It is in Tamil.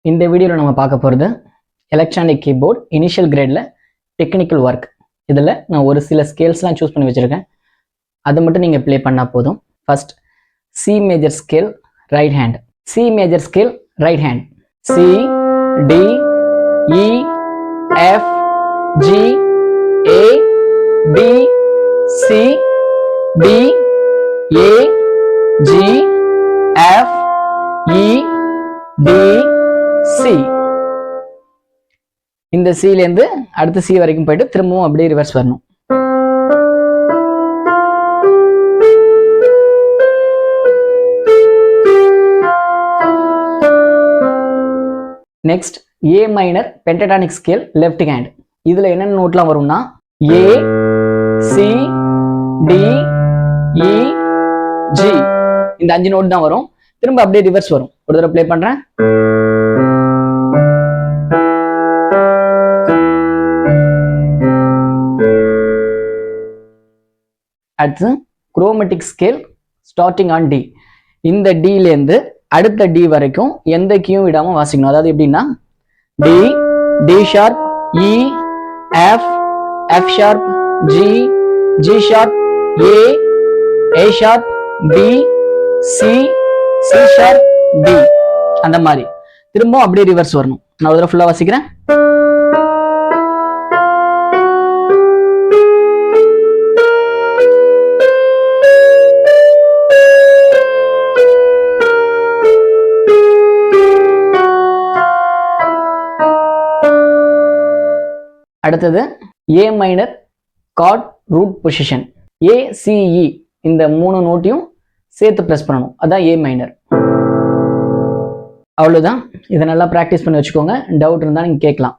இந்த வீடியோவில் நம்ம பார்க்க போகிறது எலக்ட்ரானிக் கீபோர்ட் இனிஷியல் கிரேடில் டெக்னிக்கல் ஒர்க். இதில் நான் ஒரு சில ஸ்கேல்ஸ்லாம் சூஸ் பண்ணி வச்சுருக்கேன். அதை மட்டும் நீங்கள் ப்ளே பண்ணால் போதும். First C major scale right hand. C major scale right hand. C D E F G A B C D A G F E D C. இந்த சிலேருந்து அடுத்த சி வரைக்கும் போயிட்டு திரும்பவும் அப்படியே ரிவர்ஸ் வரணும். Next A minor pentatonic scale left hand. இதுல என்னென்ன நோட்லாம் வரும்னா A C D E G, இந்த 5 நோட் தான் வரும். திரும்ப அப்படியே ரிவர்ஸ் வரும். ஒரு தடவை ப்ளே பண்றேன். அடுத்து chromatic scale starting on D. இந்த டிலேருந்து அடுத்த டி வரைக்கும் எந்த கீயும் விடாம வாசிக்கணும். அதாவது எப்படின்னா D, D sharp, E, F, F sharp, G, G sharp, A, A sharp, B, C, C sharp, D. அந்த மாதிரி திரும்பவும் அப்படியே ரிவர்ஸ் வரணும். நான் ஒரு தடவை ஃபுல்லா வாசிக்கிறேன். அடுத்தது A minor chord root position. A C E இந்த 3 நோட்டையும் சேர்த்து பிரஸ் பண்ணணும். அதான் ஏ மைனர். அவ்வளவுதான். இதை நல்லா பிராக்டிஸ் பண்ணி வச்சுக்கோங்க. டவுட் இருந்தால் நீங்க கேட்கலாம்.